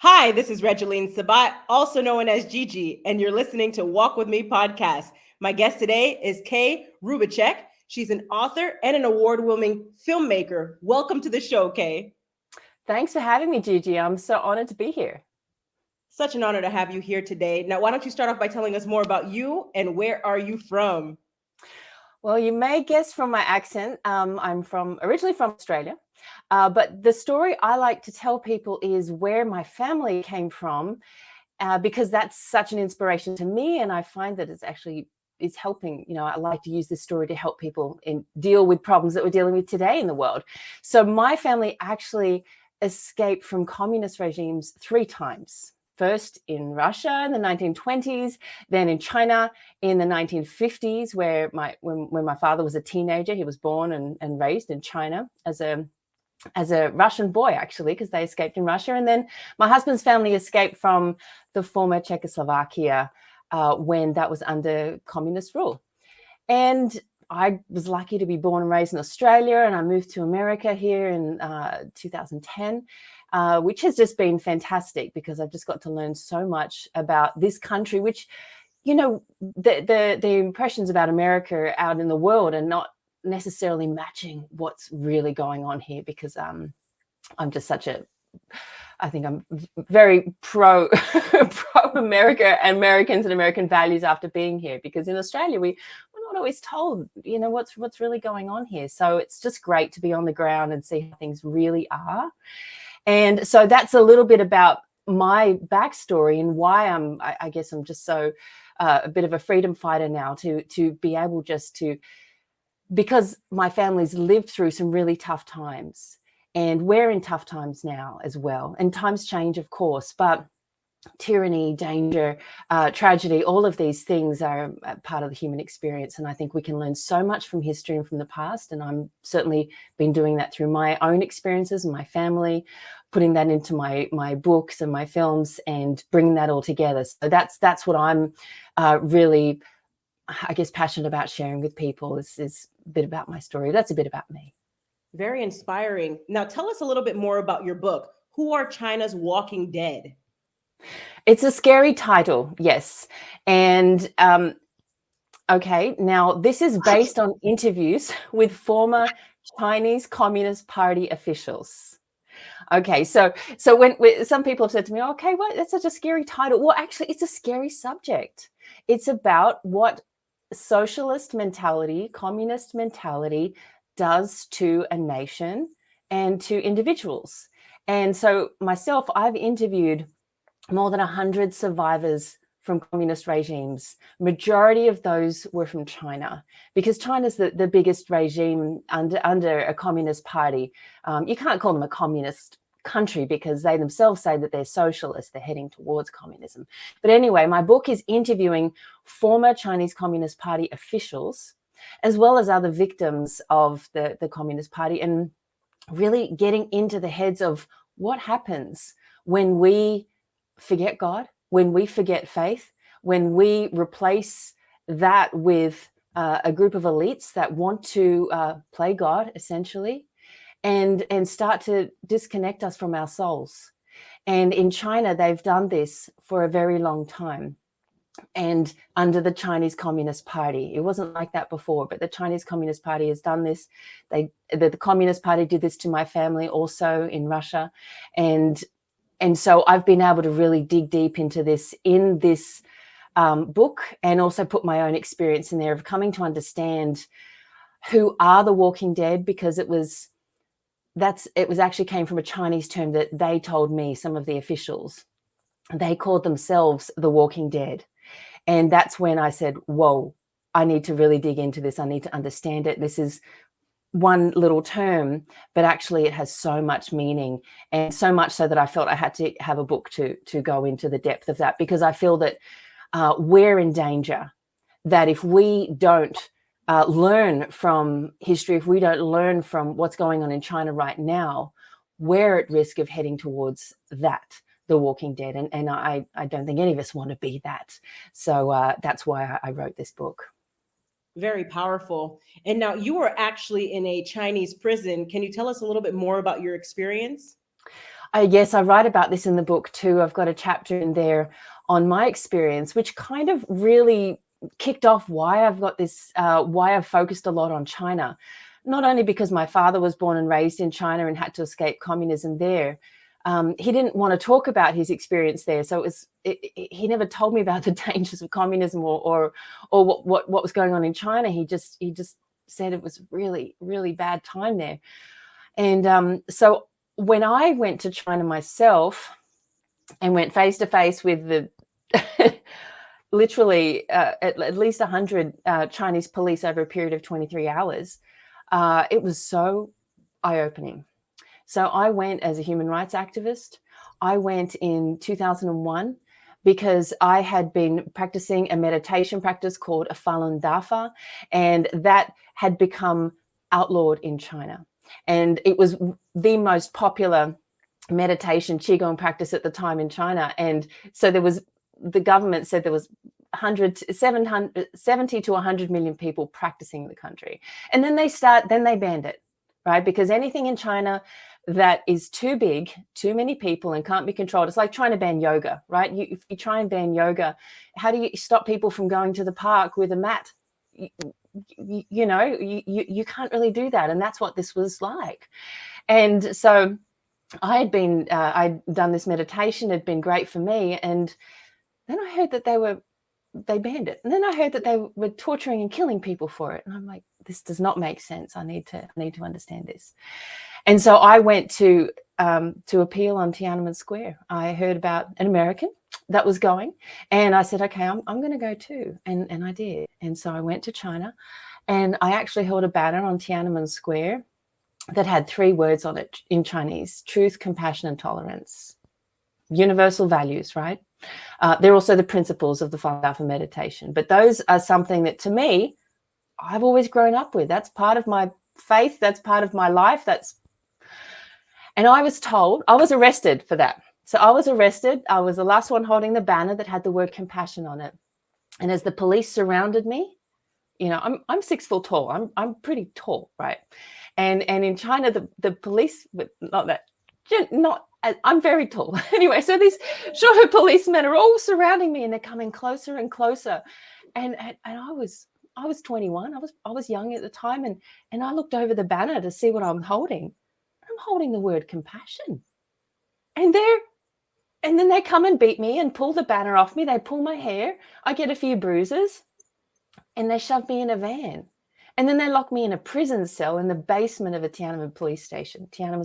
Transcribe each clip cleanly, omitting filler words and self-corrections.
Hi, this is Regeline Sabat, also known as Gigi, and you're listening to Walk With Me podcast. My guest today is Kay Rubacek. She's an author and an award-winning filmmaker. Welcome to the show, Kay. Thanks for having me, Gigi. I'm so honored to be here. Such an honor to have you here today. Now, why don't you start off by telling us more about you and where are you from? Well, you may guess from my accent, I'm originally from Australia, but the story I like to tell people is where my family came from, because that's such an inspiration to me, and I find that it's helping. I like to use this story to help people deal with problems that we're dealing with today in the world. So my family actually escaped from communist regimes 3 times. First in Russia in the 1920s, then in China in the 1950s, where when my father was a teenager, he was born and raised in China as a Russian boy, actually, because they escaped in Russia. And then my husband's family escaped from the former Czechoslovakia when that was under communist rule. And I was lucky to be born and raised in Australia, and I moved to America here in 2010. Which has just been fantastic because I've just got to learn so much about this country, which, the impressions about America out in the world are not necessarily matching what's really going on here, because I'm just I think I'm very pro America, Americans and American values after being here, because in Australia we're not always told, what's really going on here. So it's just great to be on the ground and see how things really are. And so that's a little bit about my backstory and why I guess I'm just so a bit of a freedom fighter now, to be able because my family's lived through some really tough times, and we're in tough times now as well. And times change, of course, but tyranny, danger, tragedy, all of these things are part of the human experience. And I think we can learn so much from history and from the past. And I'm certainly been doing that through my own experiences and my family, putting that into my books and my films and bringing that all together. So that's what I'm really, I guess, passionate about sharing with people is a bit about my story. That's a bit about me. Very inspiring. Now, tell us a little bit more about your book. Who are China's Walking Dead? It's a scary title, yes. And okay, now this is based on interviews with former Chinese Communist Party officials. Okay, so when some people have said to me, okay, well, that's such a scary title. Well, actually, it's a scary subject. It's about what socialist mentality, communist mentality does to a nation and to individuals. And so myself, I've interviewed more than 100 survivors from communist regimes. Majority of those were from China, because China's the biggest regime under a communist party. You can't call them a communist country because they themselves say that they're socialist, they're heading towards communism. But anyway, my book is interviewing former Chinese Communist Party officials, as well as other victims of the Communist Party, and really getting into the heads of what happens when we forget God, when we forget faith, when we replace that with a group of elites that want to play God, essentially, and start to disconnect us from our souls. And in China, they've done this for a very long time. And under the Chinese Communist Party, it wasn't like that before, but the Chinese Communist Party has done this. The Communist Party did this to my family also in Russia. And so I've been able to really dig deep into this in this book, and also put my own experience in there of coming to understand who are the Walking Dead, because it actually came from a Chinese term that they told me, some of the officials. They called themselves the Walking Dead. And that's when I said, whoa, I need to really dig into this. I need to understand it. This is one little term, but actually it has so much meaning, and so much so that I felt I had to have a book to go into the depth of that, because I feel that we're in danger, that if we don't learn from history, if we don't learn from what's going on in China right now, we're at risk of heading towards that, the Walking Dead. And I don't think any of us want to be that. So that's why I wrote this book. Very powerful. And now you were actually in a Chinese prison. Can you tell us a little bit more about your experience? Yes, I write about this in the book too. I've got a chapter in there on my experience, which kind of really kicked off why I've got this, why I've focused a lot on China. Not only because my father was born and raised in China and had to escape communism there. He didn't want to talk about his experience there. So he never told me about the dangers of communism or what was going on in China. He just said it was really, really bad time there. And so when I went to China myself and went face to face with the literally at least 100 Chinese police over a period of 23 hours, it was so eye-opening. So I went as a human rights activist. I went in 2001 because I had been practicing a meditation practice called a Falun Dafa, and that had become outlawed in China. And it was the most popular meditation qigong practice at the time in China. And so the government said there was 70 to 100 million people practicing in the country. And then they banned it, right? Because anything in China that is too big, too many people, and can't be controlled, it's like trying to ban yoga, right? If you try and ban yoga, how do you stop people from going to the park with a mat? You can't really do that. And that's what this was like. And so I'd done this meditation, it had been great for me. And then I heard that they banned it. And then I heard that they were torturing and killing people for it. And I'm like, this does not make sense. I need to understand this. And so I went to appeal on Tiananmen Square. I heard about an American that was going, and I said, okay, I'm going to go too. And I did. And so I went to China, and I actually held a banner on Tiananmen Square that had 3 words on it in Chinese: truth, compassion, and tolerance. Universal values, right? They're also the principles of the Falun Dafa meditation. But those are something that, to me, I've always grown up with. That's part of my faith. That's part of my life. And I was told, I was arrested for that. So I was arrested. I was the last one holding the banner that had the word compassion on it. And as the police surrounded me, I'm 6 foot tall. I'm pretty tall, right? And in China, the police, I'm very tall. Anyway, so these shorter policemen are all surrounding me, and they're coming closer and closer. And I was 21. I was young at the time, and I looked over the banner to see what I'm holding. I'm holding the word compassion. And then they come and beat me and pull the banner off me. They pull my hair. I get a few bruises, and they shove me in a van. And then they lock me in a prison cell in the basement of a Tiananmen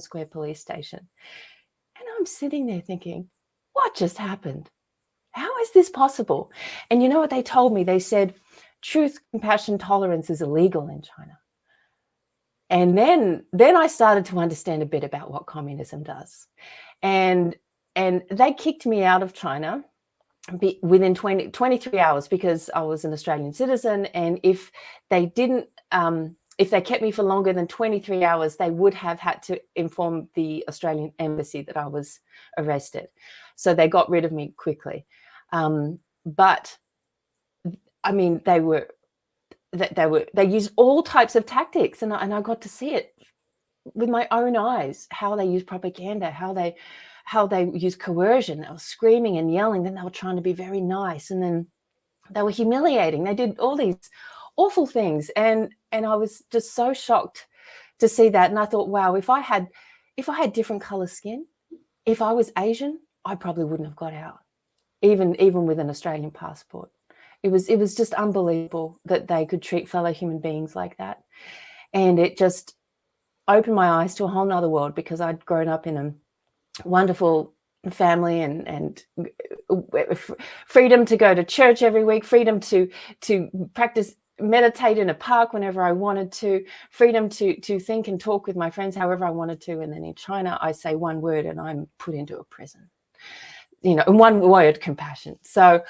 Square police station. And I'm sitting there thinking, what just happened? How is this possible? And you know what they told me? They said, truth, compassion, tolerance is illegal in China. And then I started to understand a bit about what communism does. And they kicked me out of China within 23 hours because I was an Australian citizen. And if they kept me for longer than 23 hours, they would have had to inform the Australian embassy that I was arrested. So they got rid of me quickly. But I mean, they used all types of tactics, and I got to see it with my own eyes, how they use propaganda, how they use coercion. They were screaming and yelling, then they were trying to be very nice, and then they were humiliating. They did all these awful things, and I was just so shocked to see that. And I thought, wow, if I had different color skin, if I was Asian, I probably wouldn't have got out, even with an Australian passport. It was just unbelievable that they could treat fellow human beings like that. And it just opened my eyes to a whole nother world, because I'd grown up in a wonderful family and freedom to go to church every week, freedom to practice, meditate in a park whenever I wanted to, freedom to think and talk with my friends however I wanted to. And then in China, I say one word and I'm put into a prison, and one word, compassion. So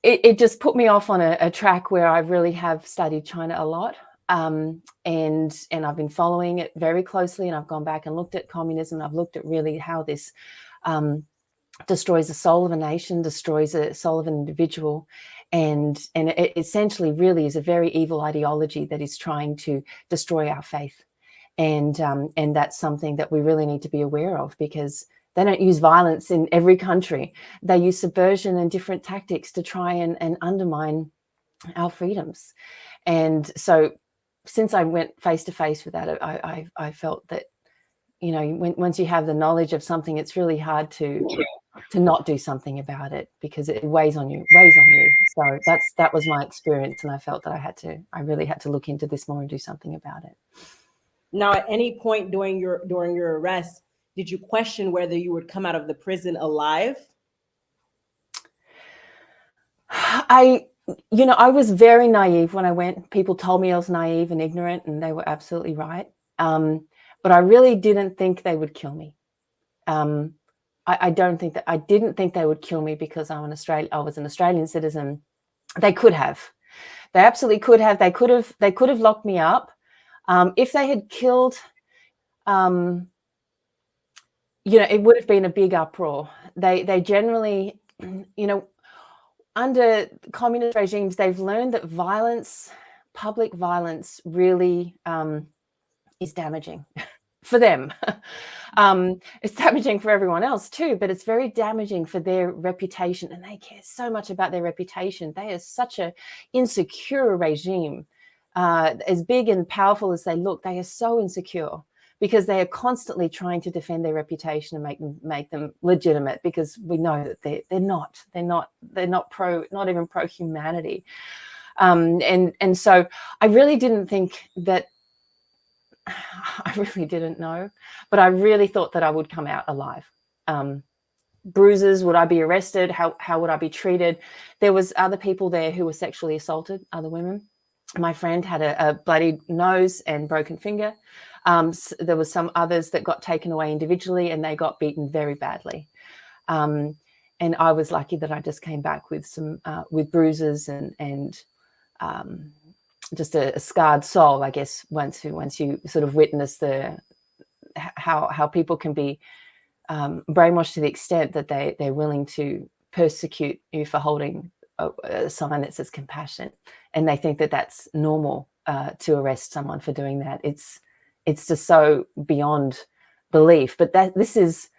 it just put me off on a track where I really have studied China a lot. And I've been following it very closely, and I've gone back and looked at communism. I've looked at really how this destroys the soul of a nation, destroys the soul of an individual, and it essentially really is a very evil ideology that is trying to destroy our faith. And that's something that we really need to be aware of, because They don't use violence in every country. They use subversion and different tactics to try and undermine our freedoms. And so since I went face to face with that, I felt that, you know, once you have the knowledge of something, it's really hard to not do something about it, because it weighs on you. So that was my experience, and I felt that I really had to look into this more and do something about it. Now, at any point during your arrest, did you question whether you would come out of the prison alive? I was very naive when I went. People told me I was naive and ignorant, and they were absolutely right. But I really didn't think they would kill me. I didn't think they would kill me because I was an Australian citizen. They could have. They absolutely could have. They could have locked me up. If they had killed, it would have been a big uproar. They generally, under communist regimes, they've learned that public violence really is damaging for them. It's damaging for everyone else too, but it's very damaging for their reputation, and they care so much about their reputation. They are such an insecure regime. As big and powerful as they look, they are so insecure because they are constantly trying to defend their reputation and make them legitimate, because we know that they're not even pro humanity. And so I really didn't think that. I really didn't know, but I really thought that I would come out alive. Bruises, would I be arrested? How would I be treated? There was other people there who were sexually assaulted, other women. My friend had a bloody nose and broken finger. There was some others that got taken away individually, and they got beaten very badly. And I was lucky that I just came back with with bruises and just a scarred soul, I guess, once you sort of witness how people can be brainwashed to the extent that they're willing to persecute you for holding a sign that says compassion, and they think that that's normal to arrest someone for doing that. It's just so beyond belief. But this is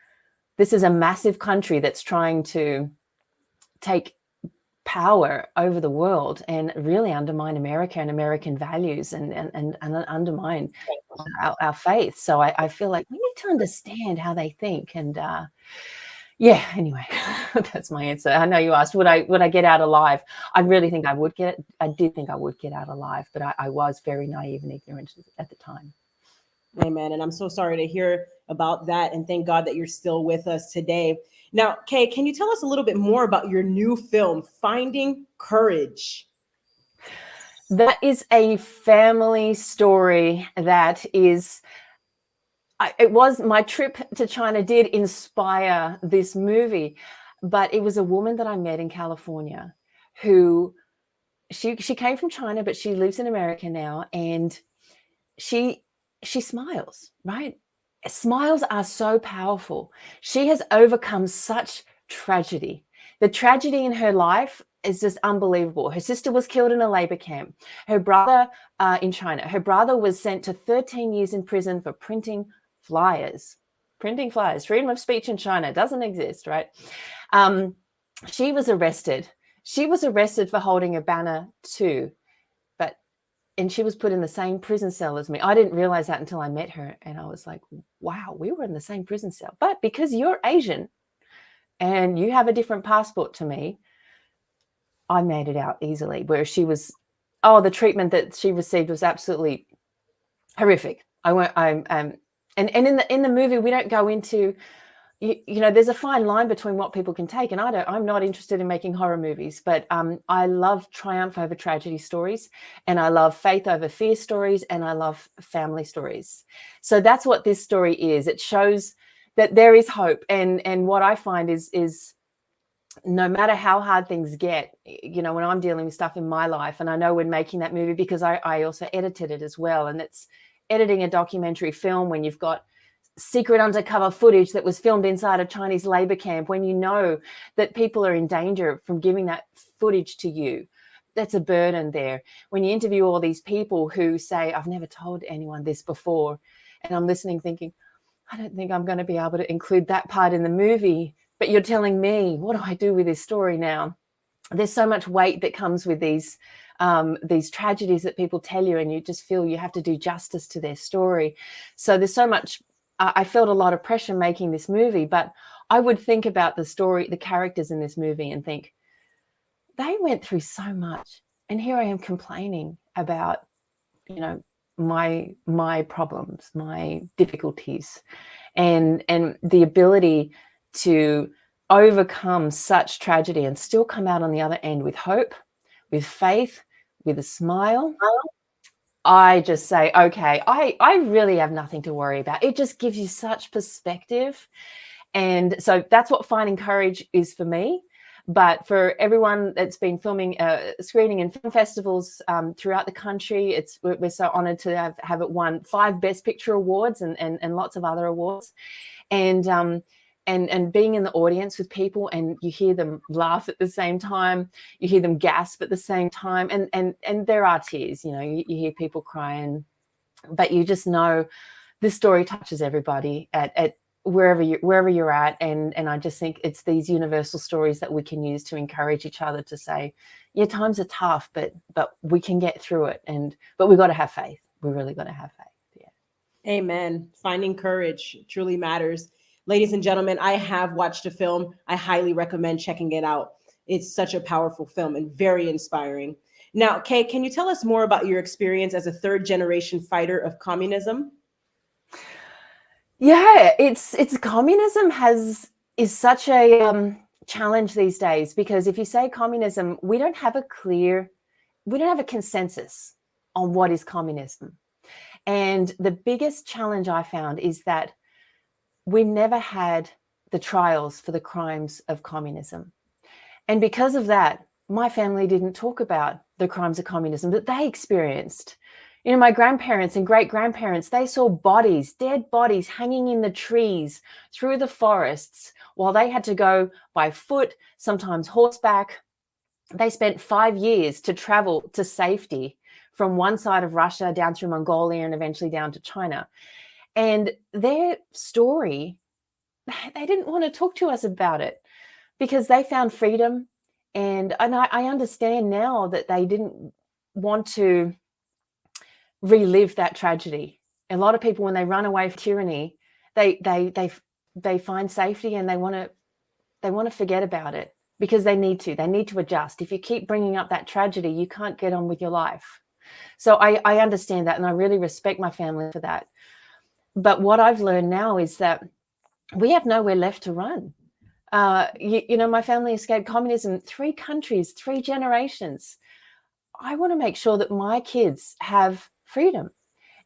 a massive country that's trying to take power over the world and really undermine America and American values and undermine our faith. So I feel like we need to understand how they think. And anyway, that's my answer. I know you asked, would I get out alive? I really think I did think I would get out alive, but I was very naive and ignorant at the time. Amen. And I'm so sorry to hear about that. And thank God that you're still with us today. Now, Kay, can you tell us a little bit more about your new film, Finding Courage? That is a family story that is, it was my trip to China did inspire this movie, but it was a woman that I met in California who, she came from China, but she lives in America now. And she smiles, right? Smiles are so powerful. She has overcome such tragedy. The tragedy in her life is just unbelievable. Her sister was killed in a labor camp. Her brother in China, her brother was sent to 13 years in prison for printing flyers. Printing flyers. Freedom of speech in China doesn't exist, right? She was arrested. She was arrested for holding a banner too. And she was put in the same prison cell as me. I didn't realize that until I met her. And I was like, wow, we were in the same prison cell. But because you're Asian and you have a different passport to me, I made it out easily. Where she was, the treatment that she received was absolutely horrific. And in the movie, we don't go into, there's a fine line between what people can take, and I'm not interested in making horror movies, but I love triumph over tragedy stories, and I love faith over fear stories, and I love family stories. So that's what this story is. It shows that there is hope, and what I find is no matter how hard things get, when I'm dealing with stuff in my life, and I know when making that movie, because I also edited it as well, and it's editing a documentary film when you've got secret undercover footage that was filmed inside a Chinese labor camp, when you know that people are in danger from giving that footage to you. That's a burden there. When you interview all these people who say, I've never told anyone this before, and I'm listening thinking, I don't think I'm going to be able to include that part in the movie, but you're telling me, what do I do with this story now? There's so much weight that comes with these tragedies that people tell you, and you just feel you have to do justice to their story. So there's so much, I felt a lot of pressure making this movie, but I would think about the story, the characters in this movie, and think, they went through so much, and here I am complaining about, you know, my problems, my difficulties, and the ability to overcome such tragedy and still come out on the other end with hope, with faith, with a smile. I just say, okay, I really have nothing to worry about. It just gives you such perspective. And so that's what Finding Courage is for me. But for everyone that's been filming, screening in film festivals throughout the country, we're so honored to have it won 5 Best Picture awards and lots of other awards. And being in the audience with people, and you hear them laugh at the same time, you hear them gasp at the same time, and there are tears, you know, you hear people crying, but you just know this story touches everybody at wherever you're at, and I just think it's these universal stories that we can use to encourage each other to say, yeah, times are tough, but we can get through it, but we've got to have faith. We really got to have faith. Yeah. Amen. Finding courage truly matters. Ladies and gentlemen, I have watched a film. I highly recommend checking it out. It's such a powerful film and very inspiring. Now, Kay, can you tell us more about your experience as a third-generation fighter of communism? Yeah, it's communism is such a challenge these days, because if you say communism, we don't have a consensus on what is communism. And the biggest challenge I found is that we never had the trials for the crimes of communism. And because of that, my family didn't talk about the crimes of communism that they experienced. You know, my grandparents and great-grandparents, they saw dead bodies hanging in the trees through the forests while they had to go by foot, sometimes horseback. They spent 5 years to travel to safety from one side of Russia down through Mongolia and eventually down to China. And their story, they didn't want to talk to us about it because they found freedom. And I understand now that they didn't want to relive that tragedy. A lot of people, when they run away from tyranny, they find safety, and they want to forget about it because they need to adjust. If you keep bringing up that tragedy, you can't get on with your life. So I understand that, and I really respect my family for that. But what I've learned now is that we have nowhere left to run. You know, my family escaped communism, 3 countries, 3 generations. I want to make sure that my kids have freedom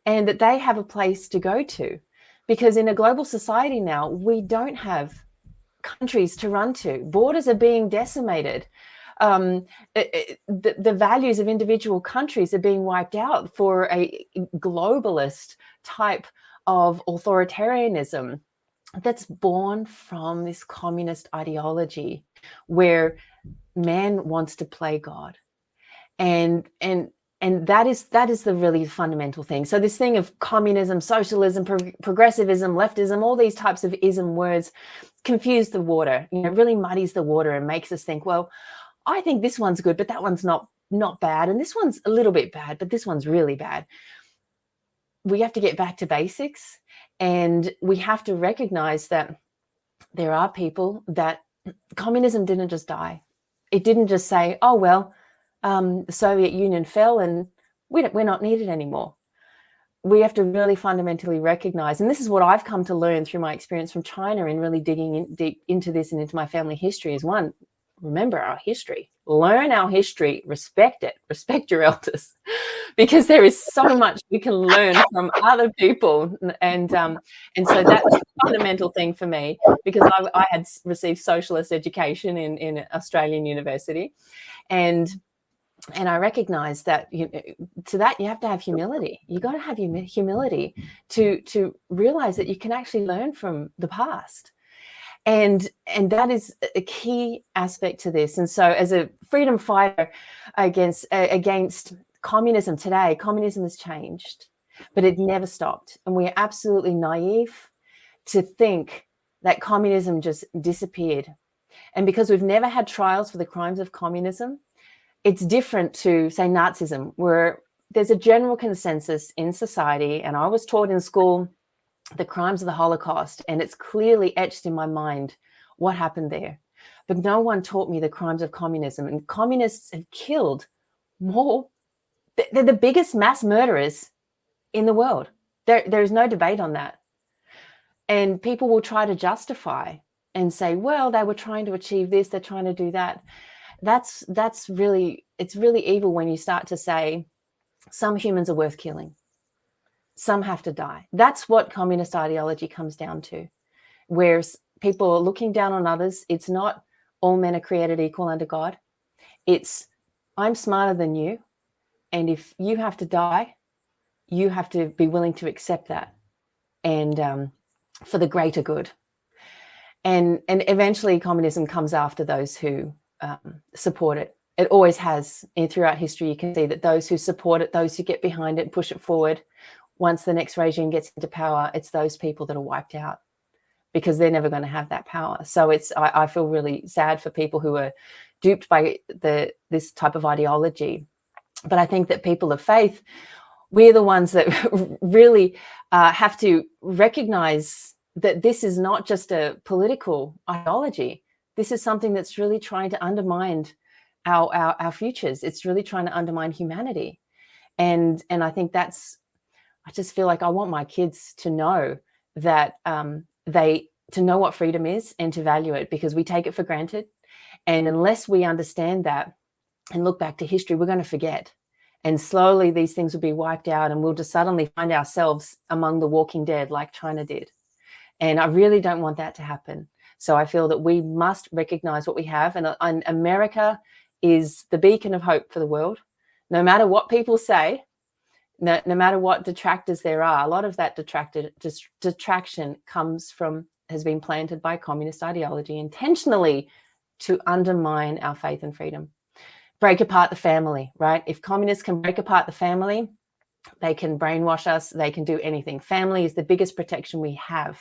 and that they have a place to go to, because in a global society now, we don't have countries to run to. Borders are being decimated. The values of individual countries are being wiped out for a globalist type of authoritarianism that's born from this communist ideology where man wants to play God. And that is the really fundamental thing. So this thing of communism, socialism, progressivism, leftism, all these types of ism words confuse the water, you know, really muddies the water and makes us think, well, I think this one's good, but that one's not bad. And this one's a little bit bad, but this one's really bad. We have to get back to basics, and we have to recognize that there are people that communism didn't just die. It didn't just say, oh, well, the Soviet Union fell and we're not needed anymore. We have to really fundamentally recognize, and this is what I've come to learn through my experience from China and really digging deep into this and into my family history, is one, remember our history, learn our history, respect it, respect your elders, because there is so much we can learn from other people. And so that's a fundamental thing for me, because I had received socialist education in Australian university, and I recognize that to that you have to have humility. You got to have humility to realize that you can actually learn from the past. And that is a key aspect to this. And so as a freedom fighter against communism today, communism has changed, but it never stopped. And we're absolutely naive to think that communism just disappeared. And because we've never had trials for the crimes of communism, it's different to, say, Nazism, where there's a general consensus in society. And I was taught in school the crimes of the Holocaust, and it's clearly etched in my mind what happened there. But no one taught me the crimes of communism. And communists have killed more. They're the biggest mass murderers in the world. There's no debate on that. And people will try to justify and say, well, they were trying to achieve this, they're trying to do that. It's really evil when you start to say some humans are worth killing. Some have to die. That's what communist ideology comes down to, where people are looking down on others. It's not all men are created equal under God. It's I'm smarter than you. And if you have to die, you have to be willing to accept that, and for the greater good. And eventually communism comes after those who support it. It always has. And throughout history, you can see that those who support it, those who get behind it, push it forward, once the next regime gets into power, it's those people that are wiped out because they're never going to have that power. So I feel really sad for people who are duped by this type of ideology. But I think that people of faith, we're the ones that really have to recognize that this is not just a political ideology. This is something that's really trying to undermine our futures. It's really trying to undermine humanity. And I think I just feel like I want my kids to know that to know what freedom is and to value it, because we take it for granted. And unless we understand that and look back to history, we're going to forget. And slowly these things will be wiped out, and we'll just suddenly find ourselves among the walking dead like China did. And I really don't want that to happen. So I feel that we must recognize what we have. And America is the beacon of hope for the world. No matter what people say, no matter what detractors there are, a lot of that detraction has been planted by communist ideology intentionally to undermine our faith and freedom. Break apart the family, right? If communists can break apart the family, they can brainwash us, they can do anything. Family is the biggest protection we have,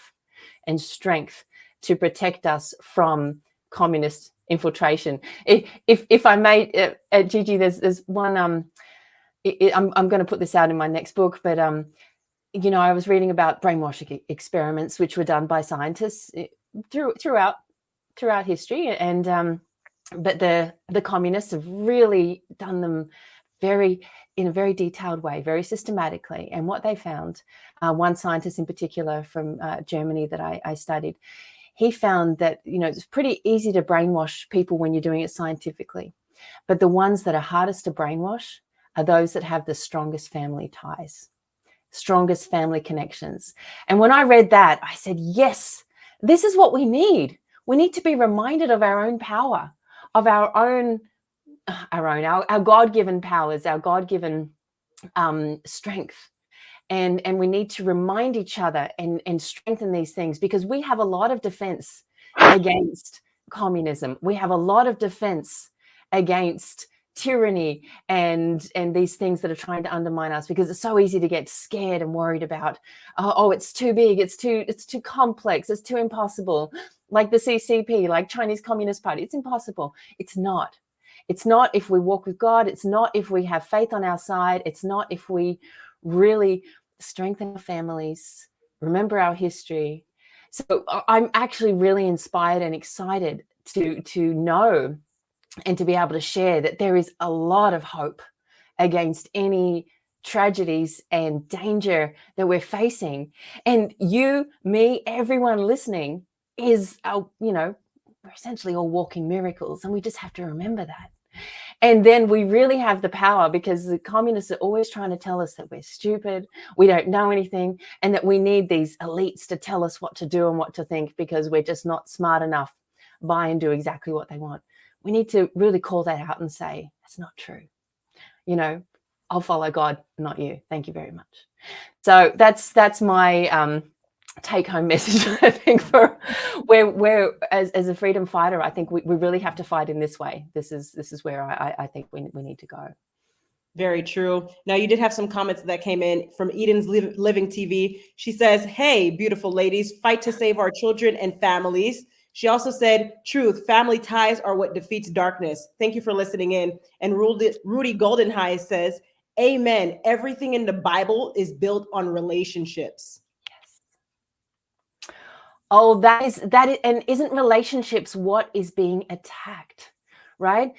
and strength to protect us from communist infiltration. If I may, Gigi, there's one, I'm going to put this out in my next book, but I was reading about brainwashing experiments which were done by scientists throughout history, and but the communists have really done them in a very detailed way, very systematically. And what they found, one scientist in particular from Germany that I studied, he found that it's pretty easy to brainwash people when you're doing it scientifically, but the ones that are hardest to brainwash are those that have the strongest family ties, strongest family connections. And when I read that, I said, yes, this is what we need. We need to be reminded of our own power, of our God-given powers, our God-given strength. And we need to remind each other and strengthen these things, because we have a lot of defense against communism. We have a lot of defense against tyranny and these things that are trying to undermine us, because it's so easy to get scared and worried about, it's too big, it's too complex, it's too impossible. Like the CCP, like Chinese Communist Party, it's impossible. It's not. It's not if we walk with God. It's not if we have faith on our side. It's not if we really strengthen our families, remember our history. So I'm actually really inspired and excited to know and to be able to share that there is a lot of hope against any tragedies and danger that we're facing. And you, me, everyone listening is we're essentially all walking miracles, and we just have to remember that. And then we really have the power, because the communists are always trying to tell us that we're stupid, we don't know anything, and that we need these elites to tell us what to do and what to think, because we're just not smart enough by and do exactly what they want. We need to really call that out and say, that's not true. I'll follow God, not you. Thank you very much. So that's my take-home message. I think for where as a freedom fighter, I think we really have to fight in this way. This is where I think we need to go. Very true. Now, you did have some comments that came in from Eden's Living TV. She says, "Hey, beautiful ladies, fight to save our children and families." She also said, "Truth, family ties are what defeats darkness." Thank you for listening in. And Rudy Goldenhigh says, "Amen. Everything in the Bible is built on relationships." Oh, and isn't relationships what is being attacked, right?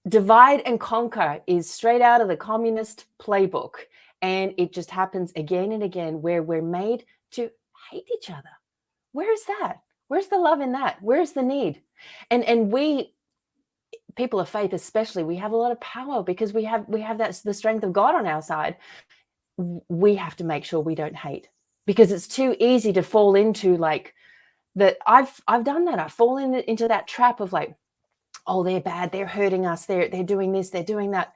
Divide and conquer is straight out of the communist playbook. And it just happens again and again where we're made to hate each other. Where is that? Where's the love in that? Where's the need? And we, people of faith especially, we have a lot of power because we have that the strength of God on our side. We have to make sure we don't hate, because it's too easy to fall into like that. I've done that. I've fallen into that trap of like, oh, they're bad, they're hurting us, they're doing this, they're doing that.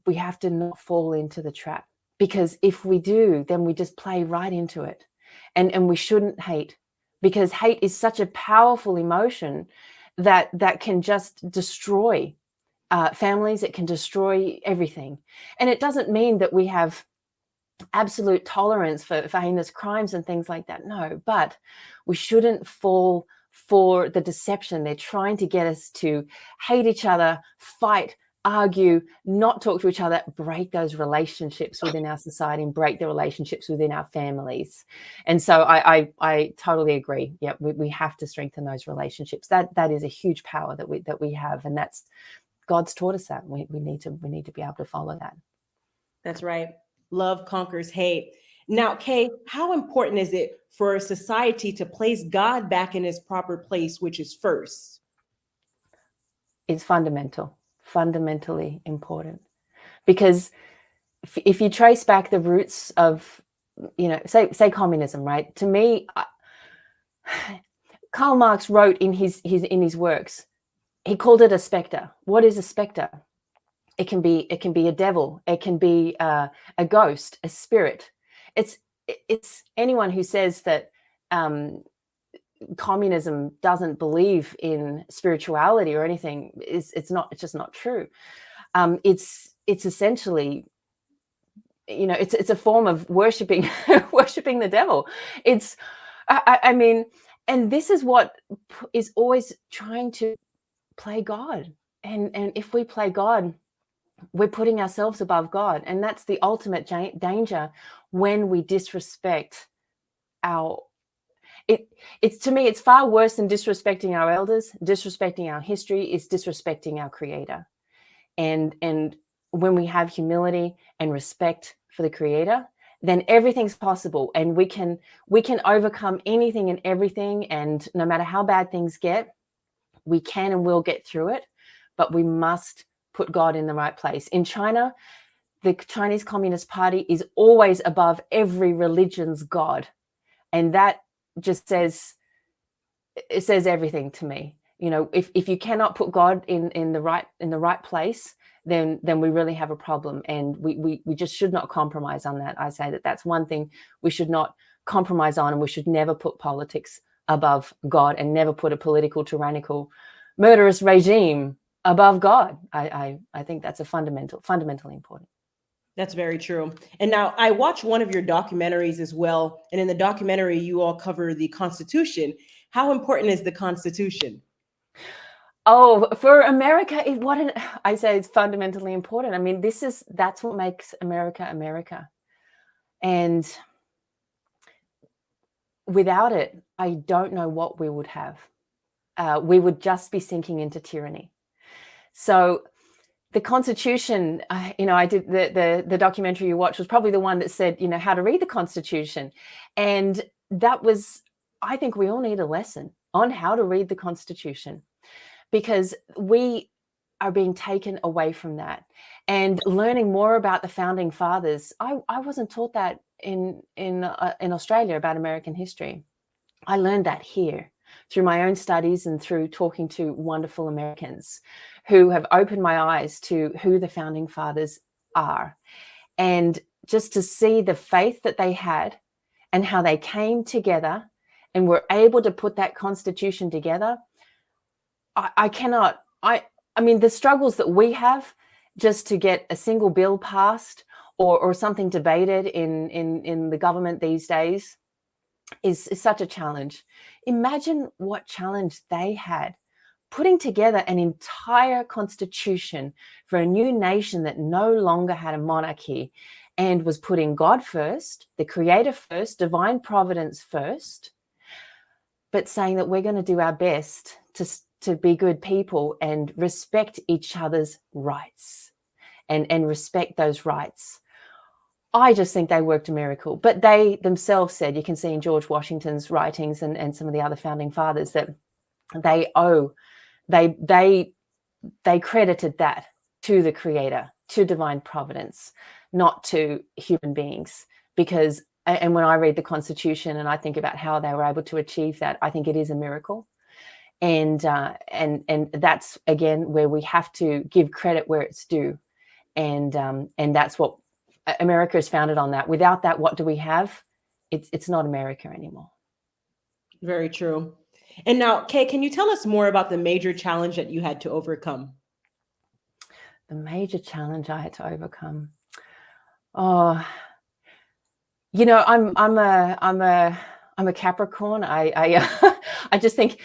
We have to not fall into the trap, because if we do, then we just play right into it. And we shouldn't hate, because hate is such a powerful emotion that can just destroy families. It can destroy everything. And it doesn't mean that we have absolute tolerance for heinous crimes and things like that. No, but we shouldn't fall for the deception. They're trying to get us to hate each other, fight, argue, not talk to each other, break those relationships within our society and break the relationships within our families. And so I totally agree. Yeah, we have to strengthen those relationships. That is a huge power that we have, and that's God's taught us that. We need to be able to follow that. That's right. Love conquers hate. Now, Kay, how important is it for society to place God back in his proper place, which is first? It's fundamentally important, because if you trace back the roots of, say communism, right? To me, Karl Marx wrote in his works, he called it a specter. What is a specter? It can be a devil. It can be a ghost, a spirit. It's anyone who says that communism doesn't believe in spirituality or anything. It's just not true. It's essentially, it's a form of worshiping the devil. It's I mean, and this is what is always trying to play God. And if we play God, we're putting ourselves above God. And that's the ultimate danger when we disrespect it's to me, it's far worse than disrespecting our elders. Disrespecting our history is disrespecting our Creator. And when we have humility and respect for the Creator, then everything's possible, and we can overcome anything and everything. And no matter how bad things get, we can and will get through it. But we must put God in the right place. In China, the Chinese Communist Party is always above every religion's God. And that just says everything to me. If you cannot put God in the right place, then we really have a problem. And we just should not compromise on that. I say that's one thing we should not compromise on, and we should never put politics above God, and never put a political, tyrannical, murderous regime above God. I think that's fundamentally important. That's very true. And now I watched one of your documentaries as well. And in the documentary, you all cover the Constitution. How important is the Constitution? Oh, for America, I say it's fundamentally important. I mean, that's what makes America America. And without it, I don't know what we would have. We would just be sinking into tyranny. So the Constitution, I did the documentary you watched was probably the one that said, how to read the Constitution. And that was, I think we all need a lesson on how to read the Constitution, because we are being taken away from that. And learning more about the founding fathers, I wasn't taught that in Australia about American history. I learned that here through my own studies and through talking to wonderful Americans who have opened my eyes to who the founding fathers are. And just to see the faith that they had and how they came together and were able to put that Constitution together. I mean, the struggles that we have, just to get a single bill passed or something debated in the government these days is such a challenge. Imagine what challenge they had putting together an entire constitution for a new nation that no longer had a monarchy and was putting God first, the creator first, divine providence first, but saying that we're going to do our best to be good people and respect each other's rights and respect those rights. I just think they worked a miracle. But they themselves said, you can see in George Washington's writings and some of the other founding fathers, that they credited that to the creator, to divine providence, not to human beings. Because, and when I read the Constitution and I think about how they were able to achieve that, I think it is a miracle. And that's, again, where we have to give credit where it's due. And that's what America is founded on, that. Without that, what do we have? It's not America anymore. Very true. And now, Kay, can you tell us more about the major challenge that you had to overcome? The major challenge I had to overcome. Oh, you know, I'm a Capricorn. I just think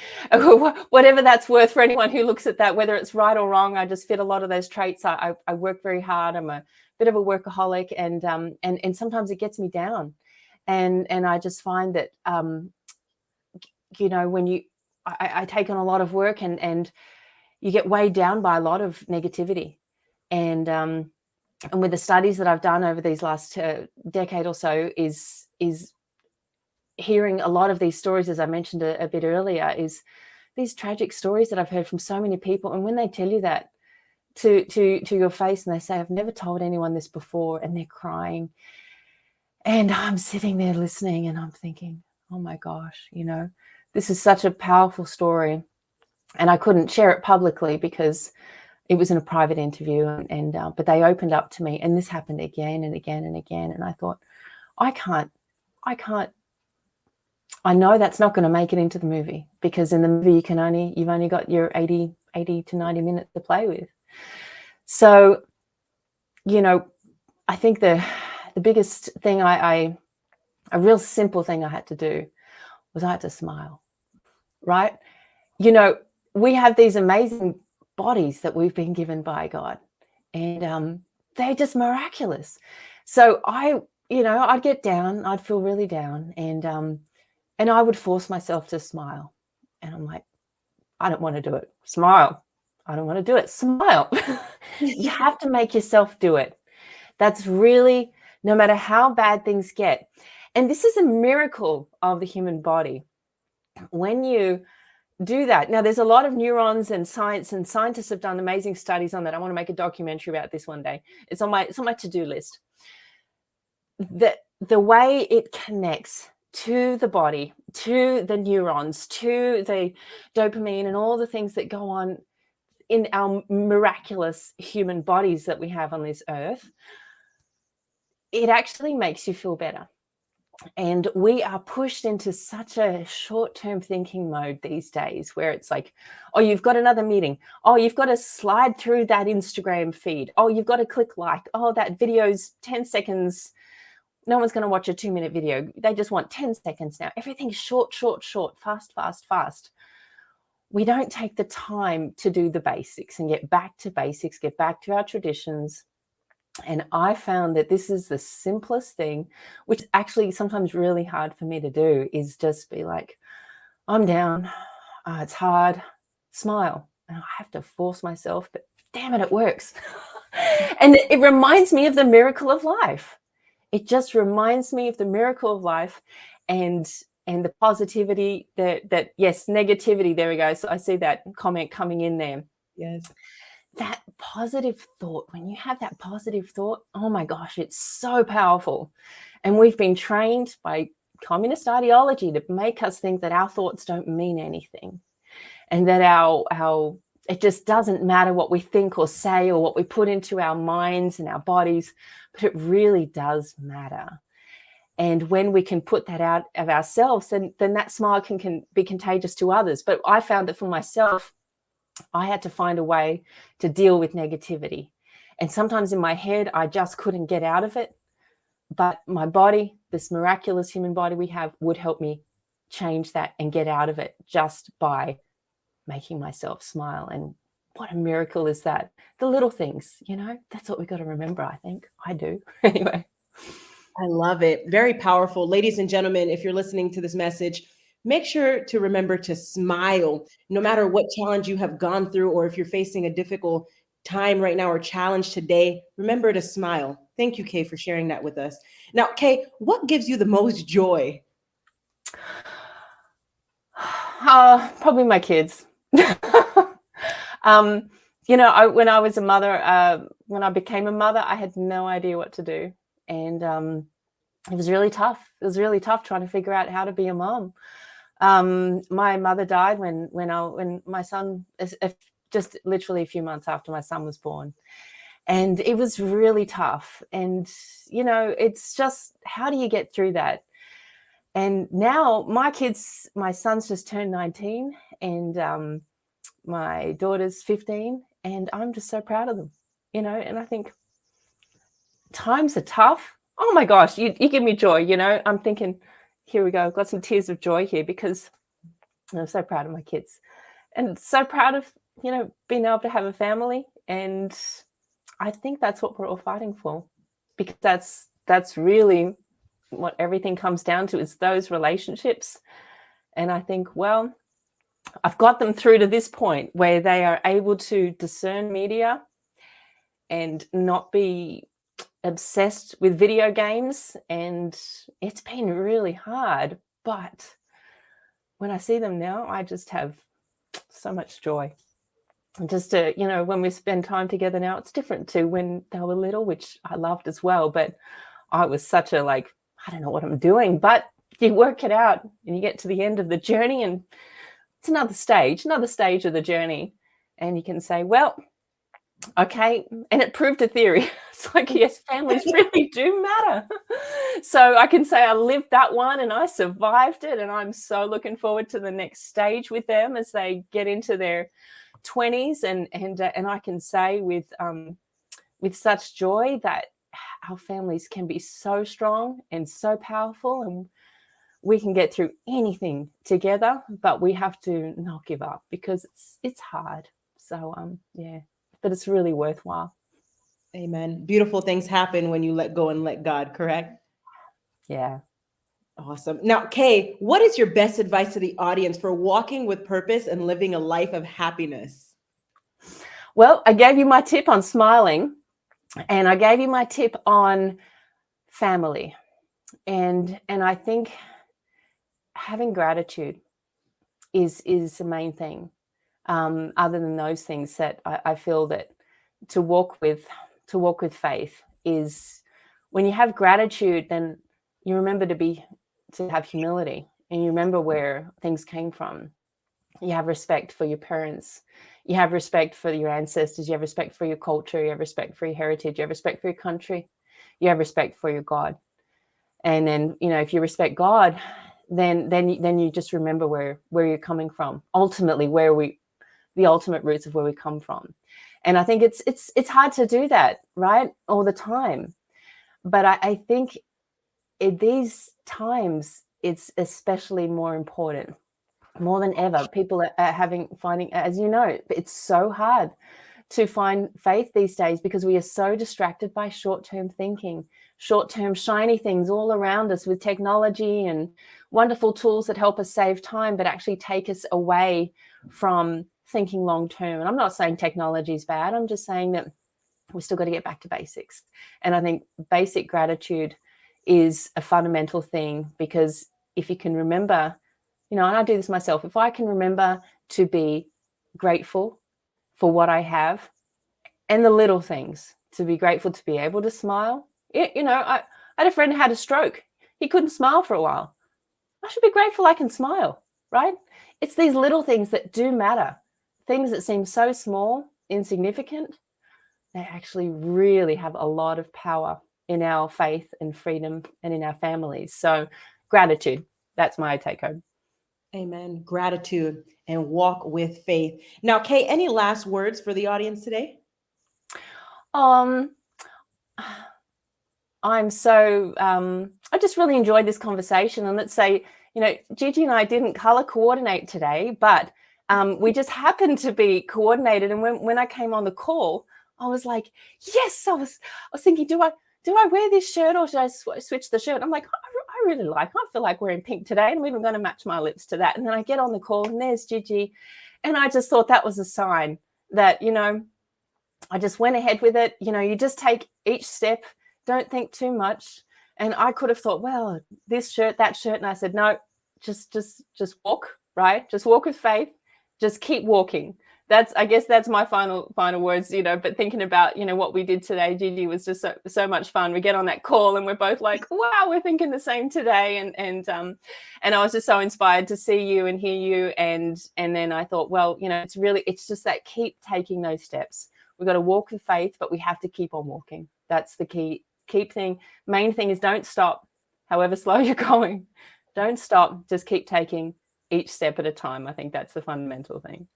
whatever that's worth for anyone who looks at that, whether it's right or wrong, I just fit a lot of those traits. I work very hard. I'm a bit of a workaholic, and sometimes it gets me down, and I just find that you know, when I take on a lot of work and you get weighed down by a lot of negativity, and with the studies that I've done over these last decade or so is hearing a lot of these stories, as I mentioned a bit earlier, is these tragic stories that I've heard from so many people. And when they tell you that to your face and they say, I've never told anyone this before, and they're crying, and I'm sitting there listening and I'm thinking, oh my gosh, you know, this is such a powerful story. And I couldn't share it publicly because it was in a private interview, but they opened up to me, and this happened again and again and again. And I thought, I can't, I know that's not going to make it into the movie, because in the movie you've only got your 80 to 90 minutes to play with. So, you know, I think the biggest thing a real simple thing I had to do was I had to smile, right? You know, we have these amazing bodies that we've been given by God, and they're just miraculous. So I'd get down, I'd feel really down, and I would force myself to smile. And I'm like, I don't want to do it. Smile. I don't want to do it. Smile. You have to make yourself do it. That's really, no matter how bad things get. And this is a miracle of the human body. When you do that, now there's a lot of neurons and science, and scientists have done amazing studies on that. I want to make a documentary about this one day. It's on my to-do list. The way it connects to the body, to the neurons, to the dopamine and all the things that go on in our miraculous human bodies that we have on this earth, it actually makes you feel better. And we are pushed into such a short-term thinking mode these days, where it's like, oh, you've got another meeting. Oh, you've got to slide through that Instagram feed. Oh, you've got to click like. Oh, that video's 10 seconds. No one's going to watch a 2-minute video. They just want 10 seconds now. Everything's short, fast, fast, fast. We don't take the time to do the basics and get back to basics, get back to our traditions. And I found that this is the simplest thing, which is actually sometimes really hard for me to do, is just be like, I'm down. It's hard. Smile. And I have to force myself, but damn it, it works. And it reminds me of the miracle of life. It just reminds me of the miracle of life, and the positivity that yes, negativity. There we go. So I see that comment coming in there. Yes. That positive thought, when you have that positive thought, oh my gosh, it's so powerful. And we've been trained by communist ideology to make us think that our thoughts don't mean anything, and that our it just doesn't matter what we think or say or what we put into our minds and our bodies, but it really does matter. And when we can put that out of ourselves, then that smile can be contagious to others. But I found that for myself, I had to find a way to deal with negativity. And sometimes in my head, I just couldn't get out of it. But my body, this miraculous human body we have, would help me change that and get out of it just by making myself smile. And what a miracle is that? The little things, you know, that's what we've got to remember, I think. I do. Anyway. I love it. Very powerful. Ladies and gentlemen, if you're listening to this message, make sure to remember to smile no matter what challenge you have gone through, or if you're facing a difficult time right now or challenge today, remember to smile. Thank you, Kay, for sharing that with us. Now, Kay, what gives you the most joy? Probably my kids. You know, when I was a mother, when I became a mother, I had no idea what to do. And it was really tough. It was really tough trying to figure out how to be a mom. My mother died when my son, just literally a few months after my son was born. And it was really tough. And, you know, it's just, how do you get through that? And now my son's just turned 19 and my daughter's 15, and I'm just so proud of them, you know, and I think times are tough. Oh my gosh, you give me joy, you know. I'm thinking, here we go, I've got some tears of joy here because I'm so proud of my kids and so proud of, you know, being able to have a family. And I think that's what we're all fighting for, because that's really what everything comes down to, is those relationships. And I think, well, I've got them through to this point where they are able to discern media and not be obsessed with video games. And it's been really hard, but when I see them now, I just have so much joy. And just to, you know, when we spend time together now, it's different to when they were little, which I loved as well. But I was such a, like, I don't know what I'm doing, but you work it out and you get to the end of the journey, and it's another stage of the journey. And you can say, well, okay. And it proved a theory. It's like, yes, families really do matter. So I can say I lived that one and I survived it. And I'm so looking forward to the next stage with them as they get into their 20s. And I can say with such joy that our families can be so strong and so powerful, and we can get through anything together, but we have to not give up because it's hard. So yeah, but it's really worthwhile. Amen. Beautiful things happen when you let go and let God, correct? Yeah. Awesome. Now, Kay, what is your best advice to the audience for walking with purpose and living a life of happiness? Well, I gave you my tip on smiling, and I gave you my tip on family. And I think having gratitude is the main thing. Other than those things, that I feel that to walk with faith is, when you have gratitude, then you remember to have humility, and you remember where things came from. You have respect for your parents. You have respect for your ancestors. You have respect for your culture. You have respect for your heritage. You have respect for your country. You have respect for your God. And then, you know, if you respect God, then you just remember where you're coming from. Ultimately, the ultimate roots of where we come from. And I think it's hard to do that, right, all the time. But I think in these times, it's especially more important, more than ever. People are finding, as you know, it's so hard to find faith these days because we are so distracted by short-term thinking, short-term shiny things all around us with technology and wonderful tools that help us save time, but actually take us away from thinking long-term. And I'm not saying technology is bad. I'm just saying that we still got to get back to basics. And I think basic gratitude is a fundamental thing, because if you can remember, you know, and I do this myself, if I can remember to be grateful for what I have and the little things, to be grateful to be able to smile. You know, I had a friend who had a stroke. He couldn't smile for a while. I should be grateful I can smile, right? It's these little things that do matter. Things that seem so small, insignificant, they actually really have a lot of power in our faith and freedom and in our families. So gratitude, that's my take home. Amen. Gratitude and walk with faith. Now, Kay, any last words for the audience today? Um, I'm so, I just really enjoyed this conversation. And let's say, Gigi and I didn't color coordinate today, but we just happened to be coordinated. And when I came on the call, I was like, yes, I was thinking, do I wear this shirt or should I switch the shirt? I'm like, I really I feel like wearing pink today. And I'm even going to match my lips to that. And then I get on the call and there's Gigi. And I just thought that was a sign that, I just went ahead with it. You just take each step. Don't think too much. And I could have thought, well, this shirt, that shirt. And I said, no, just walk, right? Just walk with faith. Just keep walking. I guess that's my final words, but thinking about, what we did today, Gigi, was just so much fun. We get on that call and we're both like, wow, we're thinking the same today. And I was just so inspired to see you and hear you. And then I thought, well, it's just that keep taking those steps. We've got to walk with faith, but we have to keep on walking. That's the key thing. Main thing is don't stop, however slow you're going. Don't stop. Just keep taking each step at a time. I think that's the fundamental thing.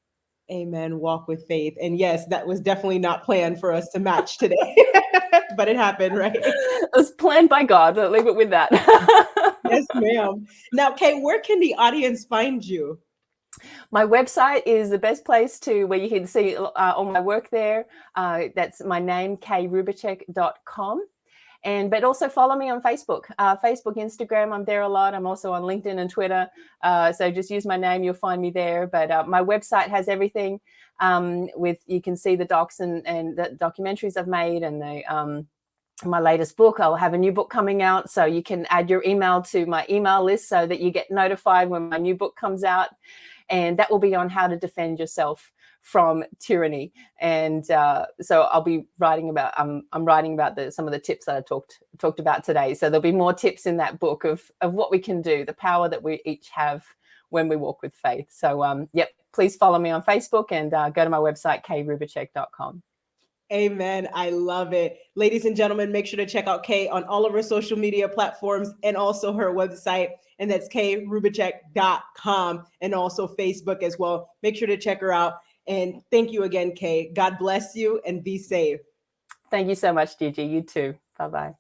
Amen. Walk with faith. And yes, that was definitely not planned for us to match today, but it happened, right? It was planned by God. But leave it with that. Yes, ma'am. Now, Kay, where can the audience find you? My website is the best place where you can see all my work there. That's my name, kayrubicheck.com. But also follow me on Facebook, Instagram. I'm there a lot. I'm also on LinkedIn and Twitter. So just use my name. You'll find me there. But my website has everything you can see the docs and the documentaries I've made and my latest book. I'll have a new book coming out. So you can add your email to my email list so that you get notified when my new book comes out. And that will be on how to defend yourself from tyranny. And so I'll be writing about, I'm writing about some of the tips that I talked about today. So there'll be more tips in that book of what we can do, the power that we each have when we walk with faith. So please follow me on Facebook and go to my website, kayrubicheck.com. Amen. I love it. Ladies and gentlemen, make sure to check out Kay on all of her social media platforms and also her website. And that's kayrubicheck.com and also Facebook as well. Make sure to check her out. And thank you again, Kay. God bless you and be safe. Thank you so much, Gigi. You too. Bye-bye.